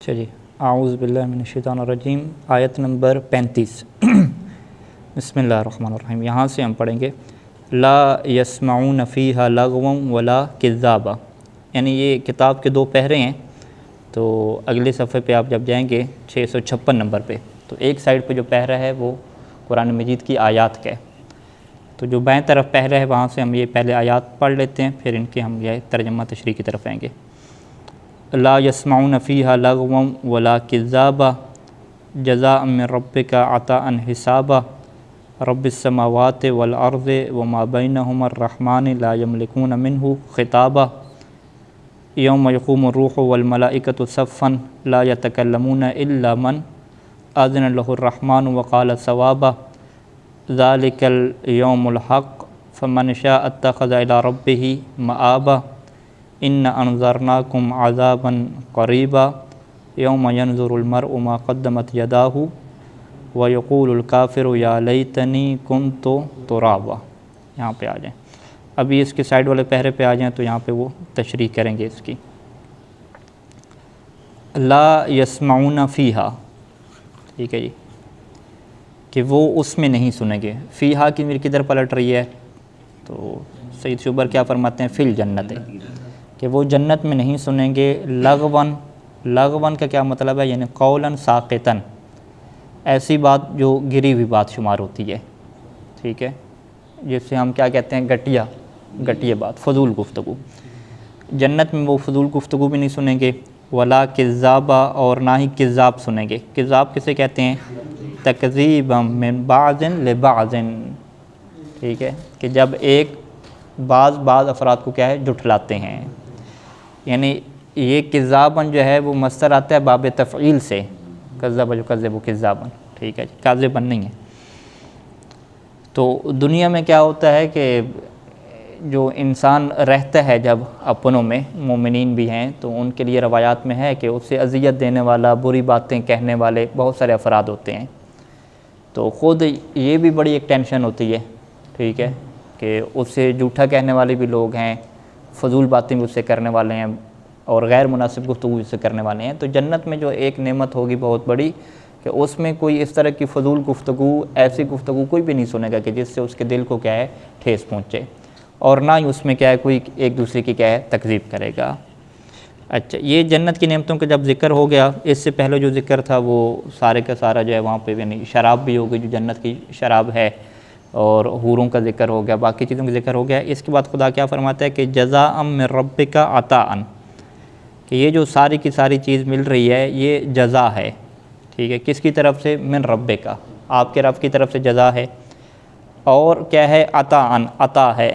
چلیے اعوذ باللہ من الشیطان الرجیم آیت نمبر 35 بسم اللہ الرحمن الرحیم. یہاں سے ہم پڑھیں گے لا یسمعون فیہا لغوا ولا کذابا، یعنی یہ کتاب کے دو پہرے ہیں. تو اگلے صفحے پہ آپ جب جائیں گے 656 نمبر پہ، تو ایک سائڈ پہ جو پہرا ہے وہ قرآن مجید کی آیات کا ہے. تو جو بائیں طرف پہرا ہے وہاں سے ہم یہ پہلے آیات پڑھ لیتے ہیں، پھر ان کے ہم یہ ترجمہ تشریح کی طرف آئیں گے. لا یسمعون فیہا لغوا ولا کذابا جزاء من ربک عطاء حسابا رب السماوات والارض وما بینہما الرحمن لا یملکون منہ خطابا یوم یقوم الروح والملائکۃ صفا لا یتکلمون الا من اذن لہ الرحمن وقال صوابا ذلک الیوم الحق فمن شاء اتخذ الی ربہ مآبا ان انذرناکم عذابا قریبا یوم ینظر المرء ما قدمت یداہ ویقول الکافر یا لیتنی کنت ترابا. یہاں پہ آ جائیں. ابھی اس کے سائڈ والے پہرے پہ آ جائیں تو یہاں پہ وہ تشریح کریں گے اس کی. لا یسمعون فیہا، ٹھیک ہے جی، کہ وہ اس میں نہیں سنیں گے. فیہا کی میری کدھر پلٹ رہی ہے؟ تو سید شبر کیا فرماتے ہیں؟ فی الجنت، کہ وہ جنت میں نہیں سنیں گے. لغون کا کیا مطلب ہے؟ یعنی قولاً ساقطاً، ایسی بات جو گری ہوئی بات شمار ہوتی ہے، ٹھیک ہے، جس سے ہم کیا کہتے ہیں؟ گٹیا بات، فضول گفتگو. جنت میں وہ فضول گفتگو بھی نہیں سنیں گے. ولا کذابا، اور نہ ہی کذاب سنیں گے. کذاب کسے کہتے ہیں؟ تکذیبا من بعض لبعض، ٹھیک ہے، کہ جب ایک بعض افراد کو کیا ہے؟ جھٹلاتے ہیں. یعنی یہ کذاباً جو ہے وہ مصدر آتا ہے باب تفعیل سے، کذب یکذب کذاباً، ٹھیک ہے، کاذباً نہیں ہے. تو دنیا میں کیا ہوتا ہے کہ جو انسان رہتا ہے جب اپنوں میں، مومنین بھی ہیں، تو ان کے لیے روایات میں ہے کہ اسے اذیت دینے والا، بری باتیں کہنے والے بہت سارے افراد ہوتے ہیں. تو خود یہ بھی بڑی ایک ٹینشن ہوتی ہے، ٹھیک ہے، کہ اس سے جھوٹا کہنے والے بھی لوگ ہیں، فضول باتیں بھی اس سے کرنے والے ہیں، اور غیر مناسب گفتگو اس سے کرنے والے ہیں. تو جنت میں جو ایک نعمت ہوگی بہت بڑی، کہ اس میں کوئی اس طرح کی فضول گفتگو، ایسی گفتگو کوئی بھی نہیں سنے گا کہ جس سے اس کے دل کو کیا ہے؟ ٹھیس پہنچے. اور نہ ہی اس میں کیا ہے کوئی ایک دوسرے کی کیا ہے؟ تکذیب کرے گا. اچھا، یہ جنت کی نعمتوں کا جب ذکر ہو گیا، اس سے پہلے جو ذکر تھا وہ سارے کا سارا جو ہے وہاں پہ یعنی شراب بھی ہوگی جو جنت کی شراب ہے، اور حوروں کا ذکر ہو گیا، باقی چیزوں کا ذکر ہو گیا. اس کے بعد خدا کیا فرماتا ہے کہ جزاء من ربک عطاء، کہ یہ جو ساری کی ساری چیز مل رہی ہے یہ جزا ہے، ٹھیک ہے، کس کی طرف سے؟ من ربک، آپ کے رب کی طرف سے جزا ہے. اور کیا ہے؟ عطا ہے.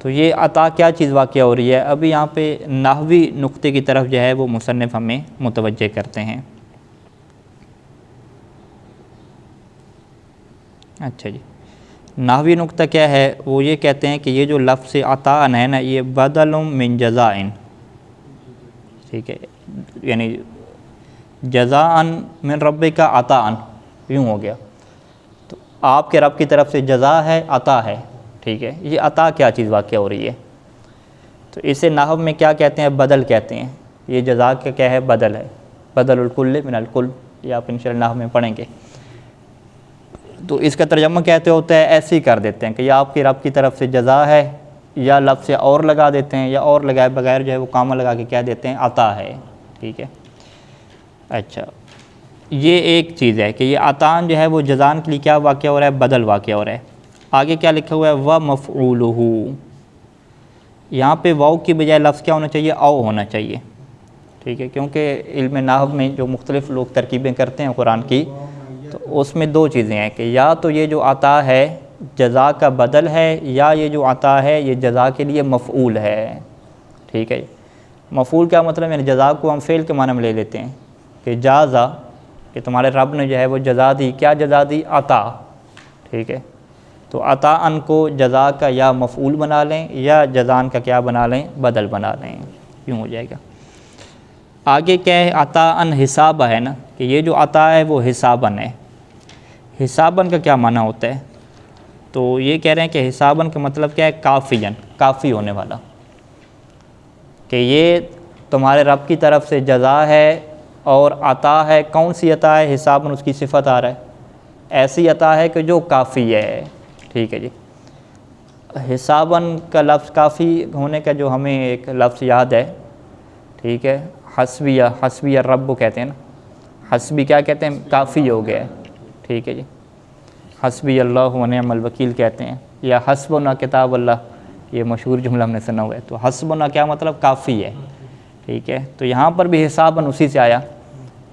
تو یہ عطا کیا چیز واقع ہو رہی ہے؟ ابھی یہاں پہ نحوی نقطے کی طرف جو ہے وہ مصنف ہمیں متوجہ کرتے ہیں. اچھا جی، نحوی نقطہ کیا ہے؟ وہ یہ کہتے ہیں کہ یہ جو لفظ عطا ہے نا، یہ بدل من جزاء، ٹھیک ہے، یعنی جزاء من ربک عطاء یوں ہو گیا. تو آپ کے رب کی طرف سے جزا ہے، عطا ہے، ٹھیک ہے. یہ عطا کیا چیز واقع ہو رہی ہے؟ تو اسے نحو میں کیا کہتے ہیں؟ بدل کہتے ہیں. یہ جزا کا کیا ہے؟ بدل ہے. بدل الکل من الکل، یہ آپ انشاءاللہ نحو میں پڑھیں گے. تو اس کا ترجمہ کہتے ہوتا ہے، ایسے ہی کر دیتے ہیں کہ یا آپ کے رب کی طرف سے جزا ہے، یا لفظ سے اور لگا دیتے ہیں، یا اور لگائے بغیر جو ہے وہ کامہ لگا کے کہہ دیتے ہیں عطا ہے، ٹھیک ہے. اچھا، یہ ایک چیز ہے کہ یہ عطان جو ہے وہ جزان کے لیے کیا واقع ہو رہا ہے؟ بدل واقع ہو رہا ہے. آگے کیا لکھا ہوا ہے؟ وَمَفْعُولُهُ، یہاں پہ واو کی بجائے لفظ کیا ہونا چاہیے؟ او ہونا چاہیے، ٹھیک ہے، کیونکہ علم نحو میں جو مختلف لوگ ترکیبیں کرتے ہیں قرآن کی، تو اس میں دو چیزیں ہیں کہ یا تو یہ جو عطا ہے جزا کا بدل ہے، یا یہ جو عطا ہے یہ جزا کے لیے مفعول ہے، ٹھیک ہے. مفعول کیا مطلب؟ یعنی جزا کو ہم فعل کے معنی میں لے لیتے ہیں کہ جازا، کہ تمہارے رب نے جو ہے وہ جزا دی. کیا جزا دی؟ عطا، ٹھیک ہے. تو عطاءً کو جزا کا یا مفعول بنا لیں، یا جزان کا کیا بنا لیں؟ بدل بنا لیں، یوں ہو جائے گا. آگے کیا ہے؟ عطاءً حسابہ ہے نا، کہ یہ جو عطا ہے وہ حساباً ہے. حساباً کا کیا معنی ہوتا ہے؟ تو یہ کہہ رہے ہیں کہ حساباً کا مطلب کیا ہے؟ کافیاً، کافی ہونے والا. کہ یہ تمہارے رب کی طرف سے جزا ہے اور عطا ہے. کون سی عطا ہے؟ حساباً اس کی صفت آ رہا ہے. ایسی عطا ہے کہ جو کافی ہے. ٹھیک ہے جی. حساباً کا لفظ کافی ہونے کا جو ہمیں ایک لفظ یاد ہے. ٹھیک ہے. حسبی الرب کہتے ہیں نا. حسبی کیا کہتے ہیں؟ کافی ہو گیا. ٹھیک ہے جی. حسبی اللہ و نعم الوکیل کہتے ہیں, یا حسبنا کتاب اللہ, یہ مشہور جملہ ہم نے سنا ہوا ہے. تو حسبنا کیا مطلب؟ کافی ہے. ٹھیک ہے. تو یہاں پر بھی حساباً اسی سے آیا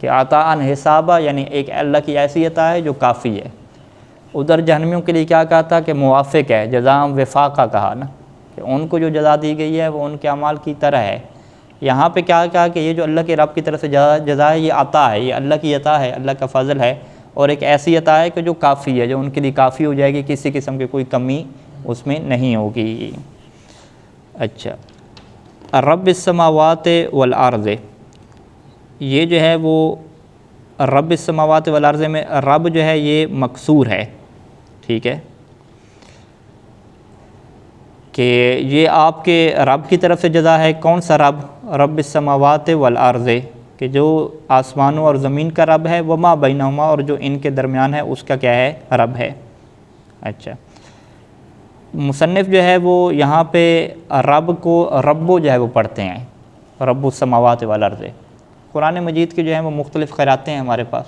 کہ عطاءً حسابہ, یعنی ایک اللہ کی ایسی عطا ہے جو کافی ہے. ادھر جہنمیوں کے لیے کیا کہا تھا کہ موافق ہے, جزاء وفاقہ کہا نا, کہ ان کو جو جزا دی گئی ہے وہ ان کے اعمال کی طرح ہے. یہاں پہ کیا کہا کہ یہ جو اللہ کے رب کی طرف سے جزا ہے یہ عطا ہے, یہ اللہ کی عطا ہے, اللہ کا فضل ہے, اور ایک ایسی عطا ہے کہ جو کافی ہے, جو ان کے لیے کافی ہو جائے گی, کسی قسم کی کوئی کمی اس میں نہیں ہوگی. اچھا, رب السماوات والارض, یہ جو ہے وہ رب السماوات والارض میں رب جو ہے یہ مکسور ہے. ٹھیک ہے, کہ یہ آپ کے رب کی طرف سے جزا ہے. کون سا رب؟ رب السماوات والارض, کہ جو آسمانوں اور زمین کا رب ہے, وما بینہما, اور جو ان کے درمیان ہے اس کا کیا ہے؟ رب ہے. اچھا, مصنف جو ہے وہ یہاں پہ رب کو ربو جو ہے وہ پڑھتے ہیں, رب السماوات والارض. قرآن مجید کے جو ہیں وہ مختلف قراتیں ہیں ہمارے پاس.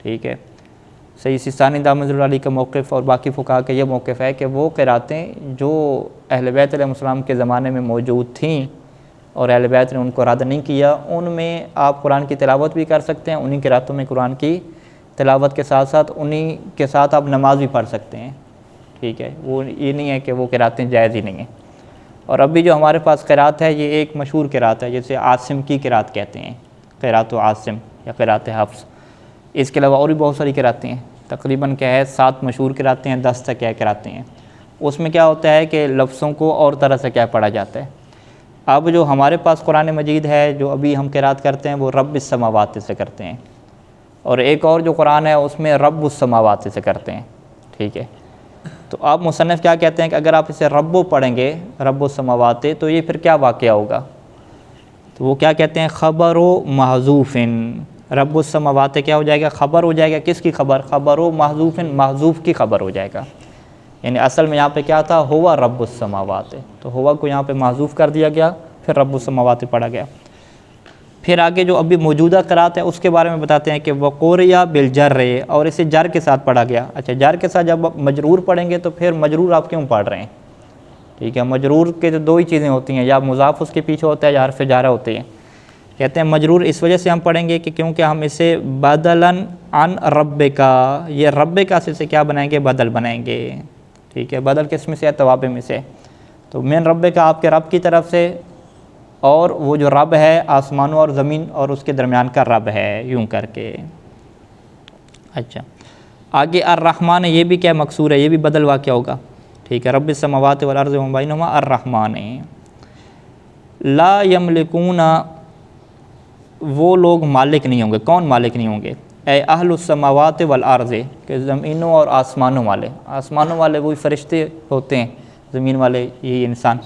ٹھیک ہے. سید سیستانی دامت علیہ کا موقف اور باقی فقہا کا یہ موقف ہے کہ وہ قراتیں جو اہل بیت علیہ السلام کے زمانے میں موجود تھیں اور اہل بیت نے ان کو رد نہیں کیا, ان میں آپ قرآن کی تلاوت بھی کر سکتے ہیں. انہی قراتوں میں قرآن کی تلاوت کے ساتھ ساتھ انہی کے ساتھ آپ نماز بھی پڑھ سکتے ہیں. ٹھیک ہے, وہ یہ نہیں ہے کہ وہ قراتیں جائز ہی نہیں ہیں. اور ابھی جو ہمارے پاس قرات ہے یہ ایک مشہور قرات ہے, جسے عاصم کی قرات کہتے ہیں, قرات و عاصم یا قرات حفص. اس کے علاوہ اور بھی بہت ساری قراتیں ہیں, تقریباً کیا ہے 7 مشہور قراتیں ہیں, 10 تک کیا قراتیں ہیں. اس میں کیا ہوتا ہے کہ لفظوں کو اور طرح سے کیا پڑھا جاتا ہے. اب جو ہمارے پاس قرآن مجید ہے جو ابھی ہم قرات کرتے ہیں وہ رب السماوات سے کرتے ہیں, اور ایک اور جو قرآن ہے اس میں رب السماوات سے کرتے ہیں. ٹھیک ہے. تو آپ مصنف کیا کہتے ہیں کہ اگر آپ اسے ربو پڑھیں گے, رب السماوات, تو یہ پھر کیا واقعہ ہوگا؟ تو وہ کیا کہتے ہیں؟ خبر و محذوف. رب السماوات کیا ہو جائے گا؟ خبر ہو جائے گا. کس کی خبر؟ خبر و محذوف, محذوف کی خبر ہو جائے گا. یعنی اصل میں یہاں پہ کیا تھا؟ ہوا رب السماوات, تو ہوا کو یہاں پہ محذوف کر دیا گیا, پھر رب السماوات پڑھا گیا. پھر آگے جو ابھی موجودہ قرات ہے اس کے بارے میں بتاتے ہیں کہ وقوریا بالجر, اور اسے جر کے ساتھ پڑھا گیا. اچھا, جر کے ساتھ جب آپ مجرور پڑھیں گے تو پھر مجرور آپ کیوں پڑھ رہے ہیں؟ ٹھیک ہے, مجرور کے تو 2 ہی چیزیں ہوتی ہیں, یا مضاف اس کے پیچھے ہوتا ہے یا حرف جارہ ہوتی ہے. کہتے ہیں مجرور اس وجہ سے ہم پڑھیں گے کہ کیونکہ ہم اسے بدلاً عن رب کا, یہ رب کا سے کیا بنائیں گے؟ بدل بنائیں گے. ٹھیک ہے, بدل کس میں سے ہے؟ توابع میں سے. تو من رب کا آپ کے رب کی طرف سے, اور وہ جو رب ہے آسمانوں اور زمین اور اس کے درمیان کا رب ہے, یوں کر کے. اچھا, آگے الرحمن, یہ بھی کیا مکسور ہے, یہ بھی بدل واقع ہوگا. ٹھیک ہے, رب السماوات والارض وما بینہما الرحمن. لا یملکون, وہ لوگ مالک نہیں ہوں گے. کون مالک نہیں ہوں گے؟ اے اہل السماوات والارض, کہ زمینوں اور آسمانوں والے. آسمانوں والے وہی فرشتے ہوتے ہیں, زمین والے یہی انسان.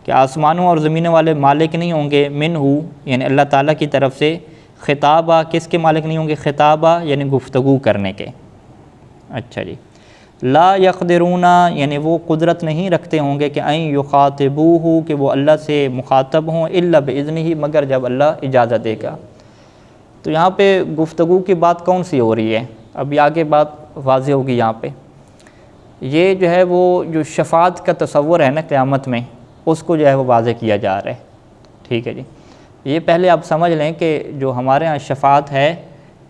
کہ آسمانوں اور زمینوں والے مالک نہیں ہوں گے. منہ, یعنی اللہ تعالیٰ کی طرف سے. خطابہ, کس کے مالک نہیں ہوں گے؟ خطابہ یعنی گفتگو کرنے کے. اچھا جی. لا یقدرون, یعنی وہ قدرت نہیں رکھتے ہوں گے کہ ان یخاطبوہ, کہ وہ اللہ سے مخاطب ہوں, الا باذنہ, مگر جب اللہ اجازت دے گا. تو یہاں پہ گفتگو کی بات کون سی ہو رہی ہے؟ ابھی آگے بات واضح ہوگی. یہاں پہ یہ جو ہے وہ جو شفاعت کا تصور ہے نا قیامت میں, اس کو جو ہے وہ واضح کیا جا رہا ہے. ٹھیک ہے جی. یہ پہلے آپ سمجھ لیں کہ جو ہمارے ہاں شفاعت ہے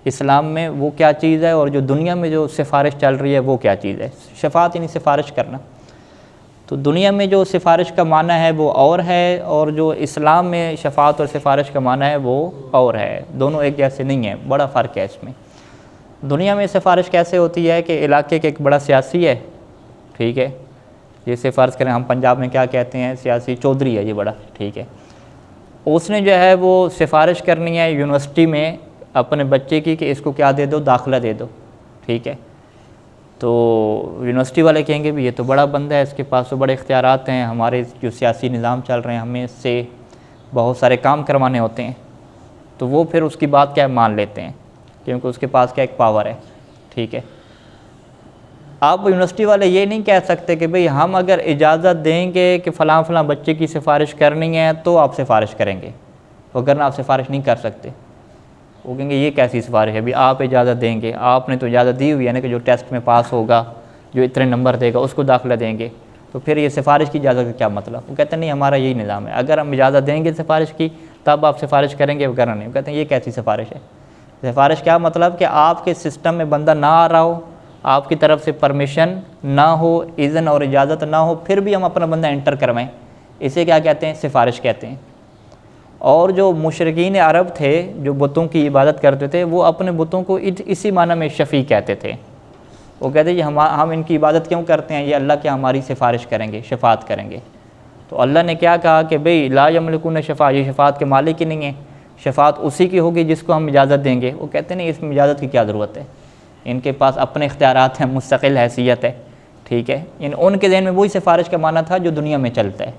اسلام میں وہ کیا چیز ہے, اور جو دنیا میں جو سفارش چل رہی ہے وہ کیا چیز ہے. شفاعت یعنی سفارش کرنا. تو دنیا میں جو سفارش کا معنی ہے وہ اور ہے, اور جو اسلام میں شفاعت اور سفارش کا معنی ہے وہ اور ہے. دونوں ایک جیسے نہیں ہیں, بڑا فرق ہے اس میں. دنیا میں سفارش کیسے ہوتی ہے کہ علاقے کے ایک بڑا سیاسی ہے, ٹھیک ہے, جیسے فرض کریں ہم پنجاب میں کیا کہتے ہیں, سیاسی چودھری ہے یہ بڑا, ٹھیک ہے, اس نے جو ہے وہ سفارش کرنی ہے یونیورسٹی میں اپنے بچے کی کہ اس کو کیا دے دو, داخلہ دے دو. ٹھیک ہے. تو یونیورسٹی والے کہیں گے بھی یہ تو بڑا بندہ ہے, اس کے پاس تو بڑے اختیارات ہیں, ہمارے جو سیاسی نظام چل رہے ہیں ہمیں اس سے بہت سارے کام کروانے ہوتے ہیں، تو وہ پھر اس کی بات کیا مان لیتے ہیں، کیونکہ اس کے پاس کیا ایک پاور ہے، ٹھیک ہے۔ آپ یونیورسٹی والے یہ نہیں کہہ سکتے کہ بھئی ہم اگر اجازت دیں گے کہ فلاں فلاں بچے کی سفارش کرنی ہے تو آپ سفارش کریں گے، وگرنہ آپ سفارش نہیں کر سکتے۔ وہ کہیں گے یہ کیسی سفارش ہے، ابھی آپ اجازت دیں گے، آپ نے تو اجازت دی ہوئی ہے نا کہ جو ٹیسٹ میں پاس ہوگا، جو اتنے نمبر دے گا اس کو داخلہ دیں گے، تو پھر یہ سفارش کی اجازت کا کیا مطلب؟ وہ کہتے ہیں نہیں، ہمارا یہی نظام ہے، اگر ہم اجازت دیں گے سفارش کی تب آپ سفارش کریں گے، وغیرہ نہیں۔ وہ کہتے ہیں یہ کیسی سفارش ہے؟ سفارش کیا مطلب کہ آپ کے سسٹم میں بندہ نہ آ رہا ہو، آپ کی طرف سے پرمیشن نہ ہو، اذن اور اجازت نہ ہو، پھر بھی ہم اپنا بندہ انٹر کروائیں، اسے کیا کہتے ہیں؟ سفارش کہتے ہیں۔ اور جو مشرکین عرب تھے جو بتوں کی عبادت کرتے تھے، وہ اپنے بتوں کو اسی معنی میں شفیع کہتے تھے۔ وہ کہتے ہیں ہم ان کی عبادت کیوں کرتے ہیں؟ یہ اللہ کے ہماری سفارش کریں گے، شفاعت کریں گے۔ تو اللہ نے کیا کہا کہ بھئی لا یملکون شفاعہ، یہ شفاعت کے مالک ہی نہیں ہیں، شفاعت اسی کی ہوگی جس کو ہم اجازت دیں گے۔ وہ کہتے ہیں نہیں، اس میں اجازت کی کیا ضرورت ہے، ان کے پاس اپنے اختیارات ہیں، مستقل حیثیت ہے، ٹھیک ہے۔ ان کے ذہن میں وہی سفارش کا معنی تھا جو دنیا میں چلتا ہے۔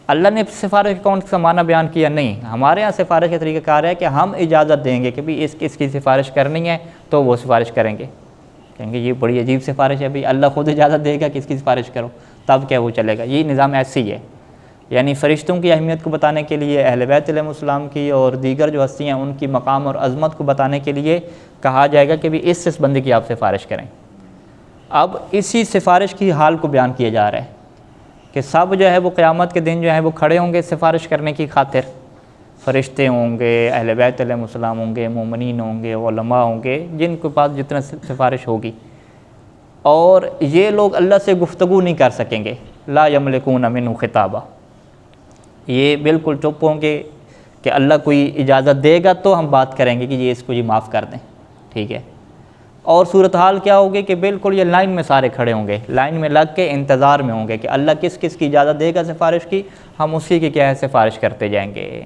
اللہ نے سفارش کون سا معنی بیان کیا؟ نہیں، ہمارے ہاں سفارش کا طریقہ کار ہے کہ ہم اجازت دیں گے کہ بھئی اس کی سفارش کرنی ہے تو وہ سفارش کریں گے۔ کہیں گے یہ بڑی عجیب سفارش ہے، بھئی اللہ خود اجازت دے گا کہ اس کی سفارش کرو تب کیا وہ چلے گا؟ یہ نظام ایسی ہے۔ یعنی فرشتوں کی اہمیت کو بتانے کے لیے، اہل بیت علیہ السلام کی اور دیگر جو ہستیاں ہیں ان کی مقام اور عظمت کو بتانے کے لیے کہا جائے گا کہ بھی اس بندے کی آپ سفارش کریں۔ اب اسی سفارش کی حال کو بیان کیا جا رہا ہے کہ سب جو ہے وہ قیامت کے دن جو ہے وہ کھڑے ہوں گے سفارش کرنے کی خاطر، فرشتے ہوں گے، اہل بیت علیہ السلام ہوں گے، مومنین ہوں گے، علماء ہوں گے، جن کے پاس جتنا سفارش ہوگی، اور یہ لوگ اللہ سے گفتگو نہیں کر سکیں گے، لا یملکون منہ خطابہ، یہ بالکل چپ ہوں گے کہ اللہ کوئی اجازت دے گا تو ہم بات کریں گے کہ یہ اس کو یہ معاف کر دیں، ٹھیک ہے۔ اور صورتحال کیا ہوگی کہ بالکل یہ لائن میں سارے کھڑے ہوں گے، لائن میں لگ کے انتظار میں ہوں گے کہ اللہ کس کس کی اجازت دے گا سفارش کی، ہم اسی کی کیا ہے سفارش کرتے جائیں گے۔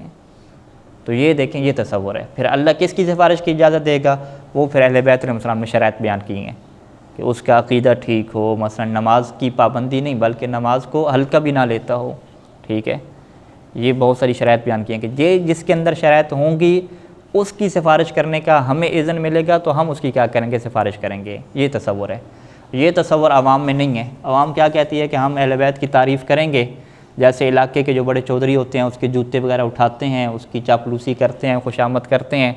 تو یہ دیکھیں، یہ تصور ہے۔ پھر اللہ کس کی سفارش کی اجازت دے گا؟ وہ پھر اہل بیت علیہ السلام نے شرائط بیان کی ہیں کہ اس کا عقیدہ ٹھیک ہو، مثلا نماز کی پابندی نہیں بلکہ نماز کو ہلکا بھی نہ لیتا ہو، ٹھیک ہے۔ یہ بہت ساری شرائط بیان کی ہیں کہ یہ جس کے اندر شرائط ہوں گی اس کی سفارش کرنے کا ہمیں اذن ملے گا تو ہم اس کی کیا کریں گے؟ سفارش کریں گے۔ یہ تصور ہے۔ یہ تصور عوام میں نہیں ہے۔ عوام کیا کہتی ہے کہ ہم اہل بیت کی تعریف کریں گے، جیسے علاقے کے جو بڑے چودھری ہوتے ہیں اس کے جوتے وغیرہ اٹھاتے ہیں، اس کی چاپلوسی کرتے ہیں، خوشامد کرتے ہیں،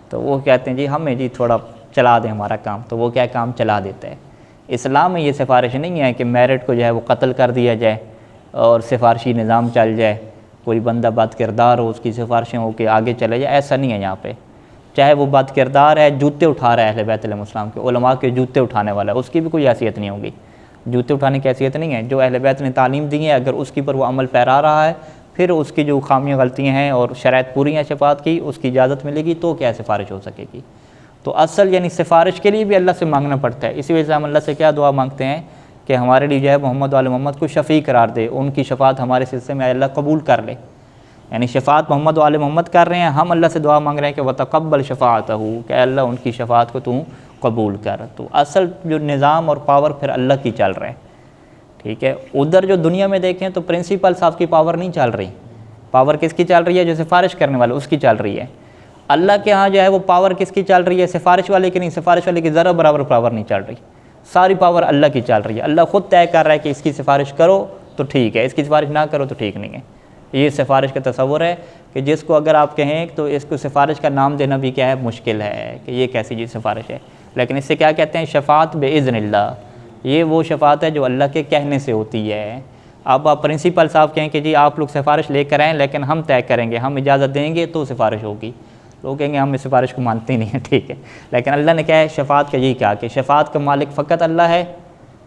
تو وہ کہتے ہیں جی ہمیں جی تھوڑا چلا دیں ہمارا کام، تو وہ کیا کام چلا دیتا ہے۔ اسلام میں یہ سفارش نہیں ہے کہ میرٹ کو جو ہے وہ قتل کر دیا جائے اور سفارشی نظام چل جائے، کوئی بندہ بد کردار ہو اس کی سفارشیں ہو کہ آگے چلے جائے، ایسا نہیں ہے یہاں پہ۔ چاہے وہ بد کردار ہے، جوتے اٹھا رہا ہے اہل بیت علیہ السلام کے، علماء کے جوتے اٹھانے والا ہے، اس کی بھی کوئی حیثیت نہیں ہوگی، جوتے اٹھانے کی حیثیت نہیں ہے۔ جو اہل بیت نے تعلیم دی ہے اگر اس کی پر وہ عمل پیرا رہا ہے، پھر اس کی جو خامیاں غلطیاں ہیں اور شرائط پوری ہیں شفاعت کی، اس کی اجازت ملے گی تو کیا سفارش ہو سکے گی۔ تو اصل یعنی سفارش کے لیے بھی اللہ سے مانگنا پڑتا ہے۔ اسی وجہ سے ہم اللہ سے کیا دعا مانگتے ہیں کہ ہمارے لیے جو ہے محمد وآل محمد کو شفیع قرار دے، ان کی شفاعت ہمارے سلسلے میں اللہ قبول کر لے۔ یعنی شفاعت محمد وآل محمد کر رہے ہیں، ہم اللہ سے دعا مانگ رہے ہیں کہ وتقبل شفاعتہ، کہ اللہ ان کی شفاعت کو تو قبول کر۔ تو اصل جو نظام اور پاور پھر اللہ کی چل رہا ہے، ٹھیک ہے۔ ادھر جو دنیا میں دیکھیں تو پرنسپل صاحب کی پاور نہیں چل رہی، پاور کس کی چل رہی ہے؟ جو سفارش کرنے والے اس کی چل رہی ہے۔ اللہ کے ہاں جو ہے وہ پاور کس کی چل رہی ہے؟ سفارش والے کی نہیں، سفارش والے کی ذرا برابر پاور نہیں چل رہی، ساری پاور اللہ کی چل رہی ہے۔ اللہ خود طے کر رہا ہے کہ اس کی سفارش کرو تو ٹھیک ہے، اس کی سفارش نہ کرو تو ٹھیک نہیں ہے۔ یہ سفارش کا تصور ہے کہ جس کو اگر آپ کہیں تو اس کو سفارش کا نام دینا بھی کیا ہے؟ مشکل ہے کہ یہ کیسی چیز سفارش ہے۔ لیکن اس سے کیا کہتے ہیں؟ شفاعت باذن اللہ، یہ وہ شفاعت ہے جو اللہ کے کہنے سے ہوتی ہے۔ اب آپ پرنسپل صاحب کہیں کہ جی آپ لوگ سفارش لے کر آئیں لیکن ہم طے کریں گے، ہم اجازت دیں گے تو سفارش ہوگی، لوگ کہیں گے ہم اس سفارش کو مانتے ہی نہیں ہیں، ٹھیک ہے۔ لیکن اللہ نے کیا ہے؟ شفاعت کا یہی کہا کہ شفاعت کا مالک فقط اللہ ہے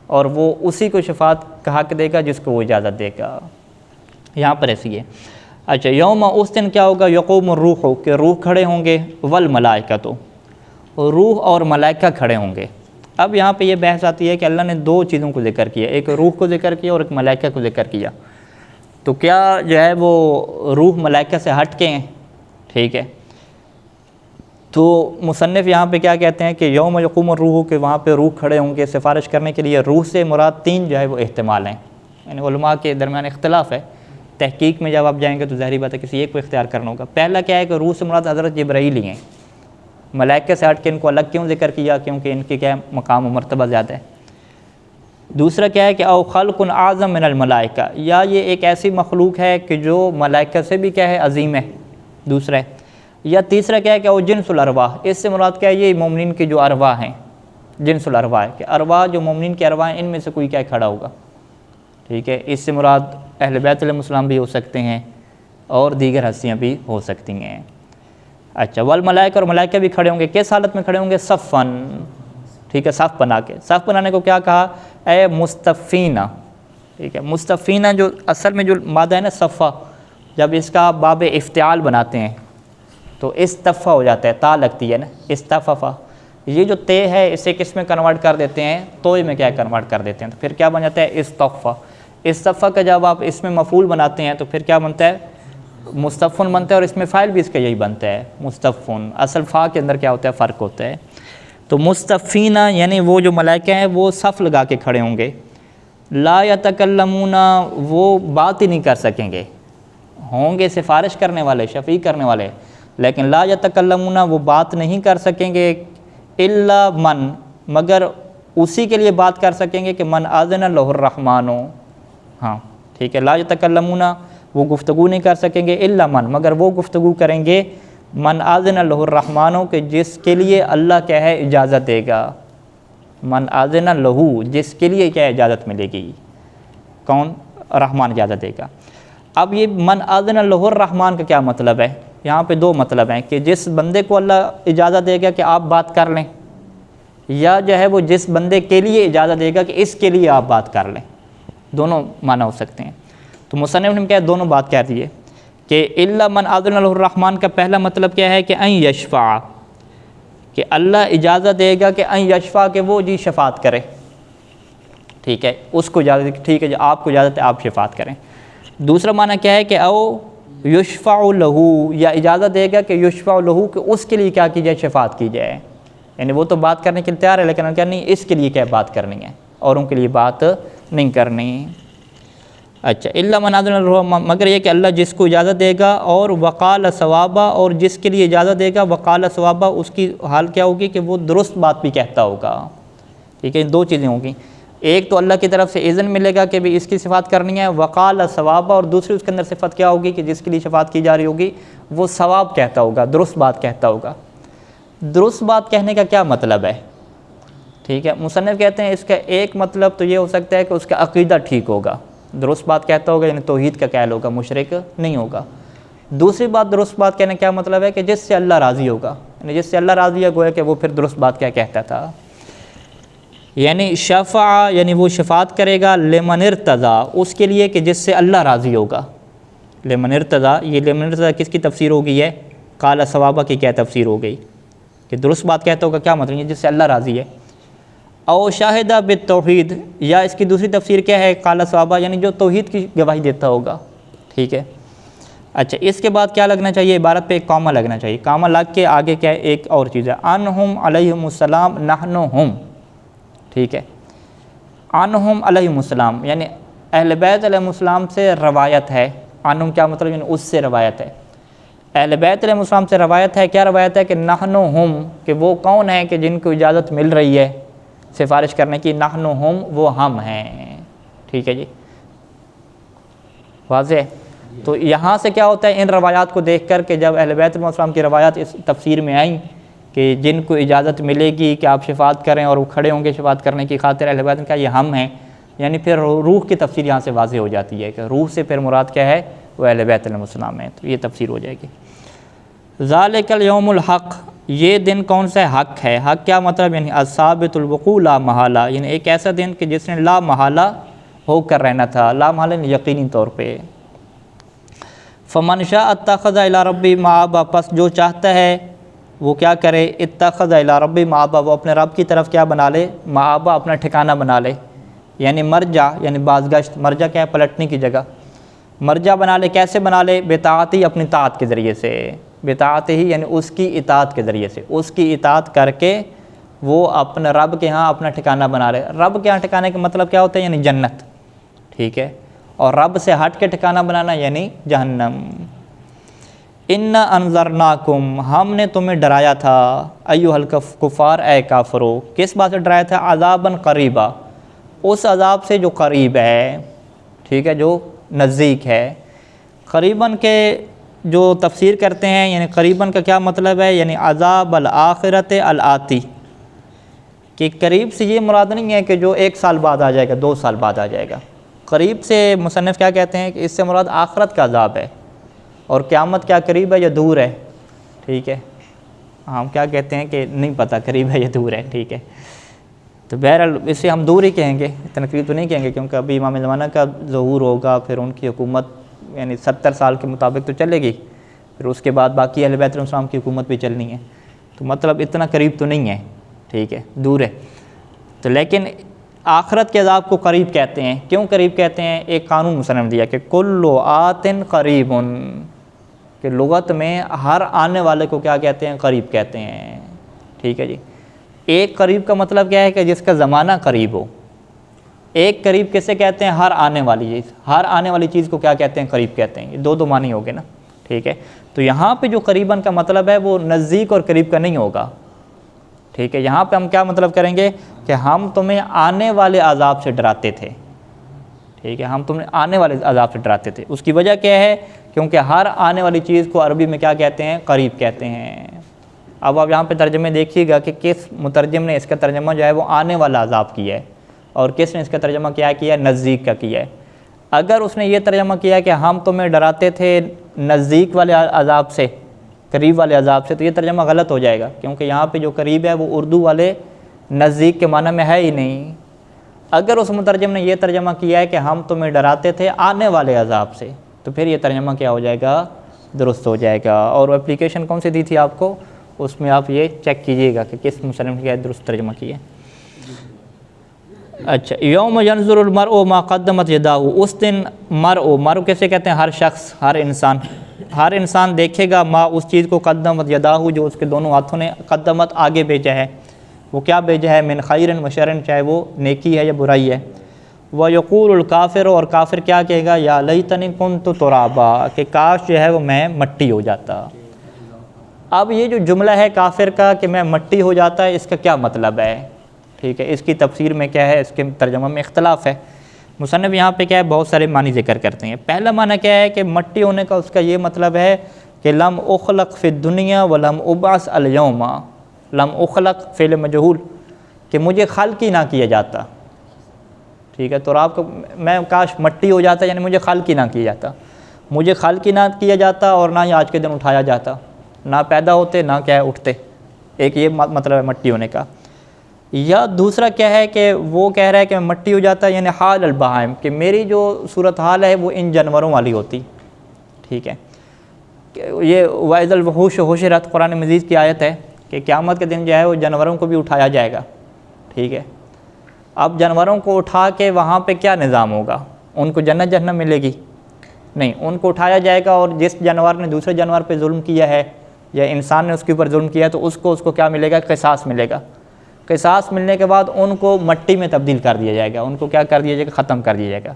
اور وہ اسی کو شفاعت کا حق دے گا جس کو وہ اجازت دے گا۔ یہاں پر ایسی ہے۔ اچھا، یوم، اس دن کیا ہوگا؟ یقوم الروح، کہ روح کھڑے ہوں گے، والملائکۃ، روح اور ملائکہ کھڑے ہوں گے۔ اب یہاں پہ یہ بحث آتی ہے کہ اللہ نے دو چیزوں کو ذکر کیا، ایک روح کو ذکر کیا اور ایک ملائکہ کو ذکر کیا، تو کیا جو ہے وہ روح ملائکہ سے ہٹ کے ہیں؟ ٹھیک ہے۔ تو مصنف یہاں پہ کیا کہتے ہیں کہ یوم یقوم الروح، کہ وہاں پہ روح کھڑے ہوں گے سفارش کرنے کے لیے۔ روح سے مراد تین جو ہے وہ احتمال ہیں، یعنی علماء کے درمیان اختلاف ہے، تحقیق میں جب آپ جائیں گے تو ظاہری بات ہے کسی ایک کو اختیار کرنا ہوگا۔ پہلا کیا ہے کہ روح سے مراد حضرت جبرائیل ہی ہیں، ملائکہ سے ہٹ کے ان کو الگ کیوں ذکر کیا؟ کیونکہ ان کے کیا مقام و مرتبہ زیادہ ہے۔ دوسرا کیا ہے کہ او خلق اعظم من الملائکہ، یا یہ ایک ایسی مخلوق ہے کہ جو ملائکہ سے بھی کیا ہے عظیم ہے، دوسرا ہے۔ یا تیسرا کیا ہے کہ او جنس الارواح، اس سے مراد کیا ہے یہ مومنین کی جو ارواح ہیں، جنس الارواح ہے کہ ارواح جو مومنین کی ارواح ہیں ان میں سے کوئی کیا کھڑا ہوگا، ٹھیک ہے۔ اس سے مراد اہل بیت علیہ السلام بھی ہو سکتے ہیں اور دیگر ہستیاں بھی ہو سکتی ہیں۔ اچھا، والملائکہ، اور ملائکہ بھی کھڑے ہوں گے، کس حالت میں کھڑے ہوں گے؟ صفاً، ٹھیک ہے، صف بنا کے۔ صف بنانے کو کیا کہا؟ اے مصطفینہ، ٹھیک ہے۔ مصطفینہ جو اصل میں جو مادہ ہے نا صفہ، جب اس کا باب افتعال بناتے ہیں تو استفہ ہو جاتا ہے، تا لگتی ہے نا، استففہ۔ یہ جو تے ہے اسے کس میں کنورٹ کر دیتے ہیں؟ توئے میں کیا کنورٹ کر دیتے ہیں، تو پھر کیا بن جاتا ہے؟ استفہ۔ استفہ کا جب آپ اس میں مفعول بناتے ہیں تو پھر کیا بنتا ہے؟ مصطفن بنتا ہے، اور اس میں فاعل بھی اس کا یہی بنتا ہے، مصطفن۔ اصل فا کے اندر کیا ہوتا ہے؟ فرق ہوتا ہے۔ تو مصطفینہ یعنی وہ جو ملائکہ ہیں وہ صف لگا کے کھڑے ہوں گے۔ لا یتکلمون، وہ بات ہی نہیں کر سکیں گے، ہوں گے سفارش کرنے والے، شفیع کرنے والے، لیکن لا یتکلمون، وہ بات نہیں کر سکیں گے، الا من، مگر اسی کے لیے بات کر سکیں گے کہ من اذن لہ الرحمن، ہاں ٹھیک ہے۔ لا یتکلمون، وہ گفتگو نہیں کر سکیں گے، الا من، مگر وہ گفتگو کریں گے من اذن لہ الرحمن، کہ جس کے لیے اللہ کیا ہے اجازت دے گا، من اذن لہ، جس کے لیے کیا اجازت ملے گی، کون؟ رحمان اجازت دے گا۔ اب یہ من اذن لہ الرحمن کا کیا مطلب ہے؟ یہاں پہ دو مطلب ہیں کہ جس بندے کو اللہ اجازت دے گا کہ آپ بات کر لیں، یا جو ہے وہ جس بندے کے لیے اجازت دے گا کہ اس کے لیے آپ بات کر لیں، دونوں معنی ہو سکتے ہیں۔ تو مصنف نے کیا دونوں بات کہہ دی ہے کہ الا من اذن لہ الرحمن کا پہلا مطلب کیا ہے کہ ان یشفع، کہ اللہ اجازت دے گا کہ ان یشفع، کہ وہ جی شفاعت کرے، ٹھیک ہے، اس کو اجازت، ٹھیک ہے جو آپ کو اجازت ہے آپ شفاعت کریں۔ دوسرا معنی کیا ہے کہ او یشفع لہ، یا اجازت دے گا کہ یشفع لہ، کہ اس کے لیے کیا کی جائے؟ شفاعت کی جائے۔ یعنی وہ تو بات کرنے کے لیے تیار ہے لیکن کیا نہیں، اس کے لیے کیا بات کرنی ہے، اوروں کے لیے بات نہیں کرنی۔ اچھا، الا من اذن لہ، مگر یہ کہ اللہ جس کو اجازت دے گا، اور وقال ثوابا، اور جس کے لیے اجازت دے گا وقال ثوابا، اس کی حال کیا ہوگی کہ وہ درست بات بھی کہتا ہوگا، ٹھیک ہے۔ دو چیزیں ہوں گی، ایک تو اللہ کی طرف سے اذن ملے گا کہ بھی اس کی صفات کرنی ہے، وقال ثوابا، اور دوسری اس کے اندر صفت کیا ہوگی کہ جس کے لیے شفاعت کی جا رہی ہوگی وہ ثواب کہتا ہوگا، درست بات کہتا ہوگا۔ درست بات کہنے کا کیا مطلب ہے؟ ٹھیک ہے، مصنف کہتے ہیں اس کا ایک مطلب تو یہ ہو سکتا ہے کہ اس کا عقیدہ ٹھیک ہوگا، درست بات کہتا ہوگا یعنی توحید کا قائل ہوگا، مشرک نہیں ہوگا۔ دوسری بات درست بات کہنے کا کیا مطلب ہے کہ جس سے اللہ راضی ہوگا، یعنی جس سے اللہ راضی ہے گویا کہ وہ پھر درست بات کیا کہتا تھا۔ یعنی شفع، یعنی وہ شفاعت کرے گا لمن ارتضی، اس کے لیے کہ جس سے اللہ راضی ہوگا۔ لمن ارتضی، یہ لمن ارتضی کس کی تفسیر ہو گئی ہے؟ قال ثوابہ کی کیا تفسیر ہو گئی کہ درست بات کہتا ہوگا، کیا مطلب ہے جس سے اللہ راضی ہے۔ او شاہدہ بالتوحید، یا اس کی دوسری تفسیر کیا ہے؟ قال ثوابہ، یعنی جو توحید کی گواہی دیتا ہوگا، ٹھیک ہے۔ اچھا، اس کے بعد کیا لگنا چاہیے؟ عبارت پہ ایک کامہ لگنا چاہیے، کامہ لگ کے آگے کیا ہے؟ ایک اور چیز ہے، انہم علیہم السلام نحنہم، ٹھیک ہے۔ انہم علیہم السلام یعنی اہل بیت علیہ السلام سے روایت ہے، انہم کیا مطلب؟ یعنی اس سے روایت ہے، اہل بیت علیہ السلام سے روایت ہے۔ کیا روایت ہے؟ کہ نحنہم، کہ وہ کون ہیں کہ جن کو اجازت مل رہی ہے سفارش کرنے کی، نحنہم، وہ ہم ہیں، ٹھیک ہے جی، واضح۔ تو یہاں سے کیا ہوتا ہے ان روایات کو دیکھ کر کہ جب اہل بیت علیہ السلام کی روایات اس تفسیر میں آئیں کہ جن کو اجازت ملے گی کہ آپ شفاعت کریں اور وہ کھڑے ہوں گے شفاعت کرنے کی خاطر، اہل بیت نے کہا یہ ہم ہیں، یعنی پھر روح کی تفسیر یہاں سے واضح ہو جاتی ہے کہ روح سے پھر مراد کیا ہے؟ وہ اہل بیت علیہ السلام ہے، تو یہ تفسیر ہو جائے گی۔ ذالک الیوم الحق، یہ دن کون سا حق ہے؟ حق کیا مطلب؟ یعنی الثابت الوقوع لا محالہ، یعنی ایک ایسا دن کہ جس نے لا محالہ ہو کر رہنا تھا، لا محالہ یقینی طور پہ۔ فمن شاء اتخذ الی ربہ مآبا، پس جو چاہتا ہے وہ کیا کرے؟ اتخذ الی ربہ مآبا، وہ اپنے رب کی طرف کیا بنا لے؟ مآبا، اپنا ٹھکانہ بنا لے، یعنی مرجع، یعنی بازگشت، مرجع کیا ہے؟ پلٹنے کی جگہ، مرجع بنا لے۔ کیسے بنا لے؟ بطاعتی، اپنی طاعت کے ذریعے سے، بطاعت ہی یعنی اس کی اطاعت کے ذریعے سے، اس کی اطاعت کر کے وہ اپنے رب کے ہاں اپنا ٹھکانہ بنا لے۔ رب کے ہاں ٹھکانے کا مطلب کیا ہوتا ہے؟ یعنی جنت، ٹھیک ہے۔ اور رب سے ہٹ کے ٹھکانہ بنانا یعنی جہنم۔ اِنَّا أَنذَرْنَاكُمْ ہم نے تمہیں ڈرایا تھا، ایھا الکفار اے کافرو، کس بات سے ڈرایا تھا؟ عذاباً قریبا، اس عذاب سے جو قریب ہے، ٹھیک ہے، جو نزدیک ہے۔ قریباً کے جو تفسیر کرتے ہیں، یعنی قریباً کا کیا مطلب ہے؟ یعنی عذاب الآخرت الآتی، کہ قریب سے یہ مراد نہیں ہے کہ جو 1 سال بعد آ جائے گا، 2 سال بعد آ جائے گا۔ قریب سے مصنف کیا کہتے ہیں کہ اس سے مراد آخرت کا عذاب ہے، اور قیامت کیا قریب ہے یا دور ہے؟ ٹھیک ہے، ہم کیا کہتے ہیں کہ نہیں پتہ قریب ہے یا دور ہے، ٹھیک ہے، تو بہرحال اسے ہم دور ہی کہیں گے، اتنا قریب تو نہیں کہیں گے، کیونکہ ابھی امام زمانہ کا ظہور ہوگا، پھر ان کی حکومت یعنی 70 سال کے مطابق تو چلے گی، پھر اس کے بعد باقی اہل بیت علیہ السلام کی حکومت بھی چلنی ہے، تو مطلب اتنا قریب تو نہیں ہے، ٹھیک ہے، دور ہے۔ تو لیکن آخرت کے عذاب کو قریب کہتے ہیں، کیوں قریب کہتے ہیں؟ ایک قانون مصنف دیا کہ کل آت قریب، کہ لغت میں ہر آنے والے کو کیا کہتے ہیں؟ قریب کہتے ہیں، ٹھیک ہے جی۔ ایک قریب کا مطلب کیا ہے کہ جس کا زمانہ قریب ہو۔ ایک قریب کسے کہتے ہیں؟ ہر آنے والی چیز، ہر آنے والی چیز کو کیا کہتے ہیں؟ قریب کہتے ہیں۔ یہ دو معنی ہو گئے نا، ٹھیک ہے۔ تو یہاں پہ جو قریباً کا مطلب ہے وہ نزدیک اور قریب کا نہیں ہوگا، ٹھیک ہے۔ یہاں پہ ہم کیا مطلب کریں گے کہ ہم تمہیں آنے والے عذاب سے ڈراتے تھے، ٹھیک ہے، ہم تمہیں آنے والے عذاب سے ڈراتے تھے۔ اس کی وجہ کیا ہے؟ کیونکہ ہر آنے والی چیز کو عربی میں کیا کہتے ہیں؟ قریب کہتے ہیں۔ اب آپ یہاں پہ ترجمے دیکھیے گا کہ کس مترجم نے اس کا ترجمہ جو ہے وہ آنے والا عذاب کیا ہے، اور کس نے اس کا ترجمہ کیا ہے؟ نزدیک کا کیا ہے۔ اگر اس نے یہ ترجمہ کیا کہ ہم تمہیں ڈراتے تھے نزدیک والے عذاب سے، قریب والے عذاب سے، تو یہ ترجمہ غلط ہو جائے گا، کیونکہ یہاں پہ جو قریب ہے وہ اردو والے نزدیک کے معنی میں ہے ہی نہیں۔ اگر اس مترجم نے یہ ترجمہ کیا ہے کہ ہم تمہیں ڈراتے تھے آنے والے عذاب سے، تو پھر یہ ترجمہ کیا ہو جائے گا؟ درست ہو جائے گا۔ اور وہ اپلیکیشن کون سی دی تھی آپ کو؟ اس میں آپ یہ چیک کیجئے گا کہ کس مصنف نے کیا درست ترجمہ کیا ہے۔ اچھا، یوم ینظر المرء ما قدمت یداہ، اس دن مرء کیسے کہتے ہیں؟ ہر شخص، ہر انسان دیکھے گا ما اس چیز کو قدمت یداہ جو اس کے دونوں ہاتھوں نے قدمت آگے بھیجا ہے، وہ کیا بھیجا ہے؟ من خیر و شر، چاہے وہ نیکی ہے یا برائی ہے۔ وَيَقُولُ الْكَافِرُ، اور کافر کیا کہے گا؟ یا لیتنی کنت ترابا، کہ کاش جو ہے وہ میں مٹی ہو جاتا۔ اب یہ جو جملہ ہے کافر کا کہ میں مٹی ہو جاتا ہے، اس کا کیا مطلب ہے؟ ٹھیک ہے، اس کی تفسیر میں کیا ہے؟ اس کے ترجمہ میں اختلاف ہے۔ مصنف یہاں پہ کیا ہے؟ بہت سارے معنی ذکر کرتے ہیں۔ پہلا معنی کیا ہے کہ مٹی ہونے کا اس کا یہ مطلب ہے کہ لم اخلق فی الدنیا ولم ابعث الیوم، لم اخلق فعل مجہول، کہ مجھے خلق ہی نہ کیا جاتا، ٹھیک ہے۔ تو آپ کو میں کاش مٹی ہو جاتا، یعنی مجھے خلق ہی نہ کیا جاتا، مجھے خلق ہی نہ کیا جاتا، اور نہ ہی آج کے دن اٹھایا جاتا، نہ پیدا ہوتے نہ کیا ہے اٹھتے۔ ایک یہ مطلب ہے مٹی ہونے کا۔ یا دوسرا کیا ہے کہ وہ کہہ رہا ہے کہ میں مٹی ہو جاتا، یعنی حال البہائم، کہ میری جو صورتحال ہے وہ ان جانوروں والی ہوتی، ٹھیک ہے۔ یہ وَإِذَا الْوُحُوشُ حُشِرَتْ قرآن مجید کی آیت ہے کہ قیامت کے دن جو ہے وہ جانوروں کو بھی اٹھایا جائے گا، ٹھیک ہے۔ اب جانوروں کو اٹھا کے وہاں پہ کیا نظام ہوگا؟ ان کو جنت جہنم ملے گی؟ نہیں، ان کو اٹھایا جائے گا، اور جس جانور نے دوسرے جانور پہ ظلم کیا ہے یا انسان نے اس کے اوپر ظلم کیا ہے تو اس کو کیا ملے گا؟ قصاص ملے گا۔ قصاص ملنے کے بعد ان کو مٹی میں تبدیل کر دیا جائے گا، ان کو کیا کر دیا جائے گا؟ ختم کر دیا جائے گا۔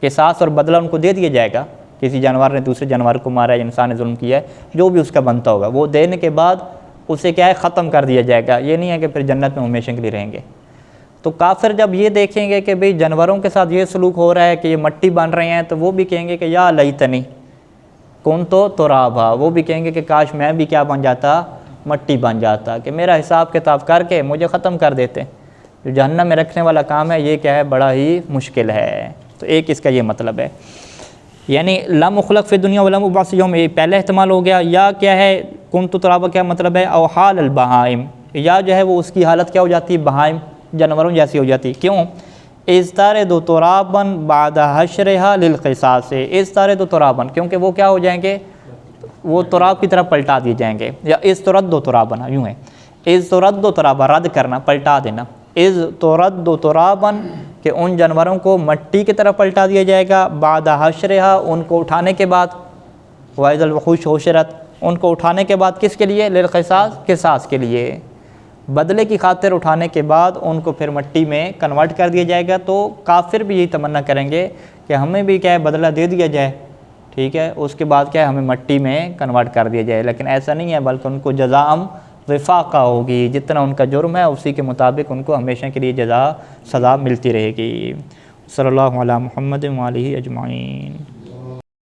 قصاص اور بدلہ ان کو دے دیا جائے گا، کسی جانور نے دوسرے جانور کو مارا ہے، انسان نے ظلم کیا ہے، جو بھی اس کا بنتا ہوگا وہ دینے کے بعد اسے کیا ہے؟ ختم کر دیا جائے گا۔ یہ نہیں ہے کہ پھر جنت میں ہمیشہ کے لیے رہیں گے۔ تو کافر جب یہ دیکھیں گے کہ بھئی جانوروں کے ساتھ یہ سلوک ہو رہا ہے کہ یہ مٹی بن رہے ہیں، تو وہ بھی کہیں گے کہ یا لیتنی کنت ترابا، وہ بھی کہیں گے کہ کاش میں بھی کیا بن جاتا؟ مٹی بن جاتا، کہ میرا حساب کتاب کر کے مجھے ختم کر دیتے۔ جو جہنم میں رکھنے والا کام ہے یہ کیا ہے؟ بڑا ہی مشکل ہے۔ تو ایک اس کا یہ مطلب ہے، یعنی لم اخلق فی الدنیا ولم ابعث یوم، یہ پہلا احتمال ہو گیا۔ یا کیا ہے کنت ترابا کیا مطلب ہے؟ او حال البہائم، یا جو ہے وہ اس کی حالت کیا ہو جاتی؟ بہائم، جانوروں جیسی ہو جاتی۔ کیوں؟ اِذْتَارِدُ تُرَابًا بَعْدَ حَشْرِهَا لِلْقِصَاصِ، اِذْتَارِدُ تُرَابًا، کیونکہ وہ کیا ہو جائیں گے؟ وہ تراب کی طرف پلٹا دیے جائیں گے۔ یا اِذْ تُرَدُّ تُرَابًا، یوں ہے، اِذْ تُرَدُّ تُرَابًا، رد کرنا، پلٹا دینا، اِذْ تُرَدُّ تُرَابًا، کہ ان جانوروں کو مٹی کی طرف پلٹا دیا جائے گا، بعد حشرها، ان کو اٹھانے کے بعد، وَإِذَا الْوُحُوشُ حُشِرَتْ، ان کو اٹھانے کے بعد کس کے لیے؟ للقصاص، قصاص کے لیے۔ بدلے کی خاطر اٹھانے کے بعد ان کو پھر مٹی میں کنورٹ کر دیا جائے گا۔ تو کافر بھی یہی تمنا کریں گے کہ ہمیں بھی کیا ہے بدلہ دے دیا جائے، ٹھیک ہے، اس کے بعد کیا ہے ہمیں مٹی میں کنورٹ کر دیا جائے، لیکن ایسا نہیں ہے، بلکہ ان کو جزاء وفاقہ ہوگی، جتنا ان کا جرم ہے اسی کے مطابق ان کو ہمیشہ کے لیے سزا ملتی رہے گی۔ صلی اللہ علی محمد و آلہ اجمعین۔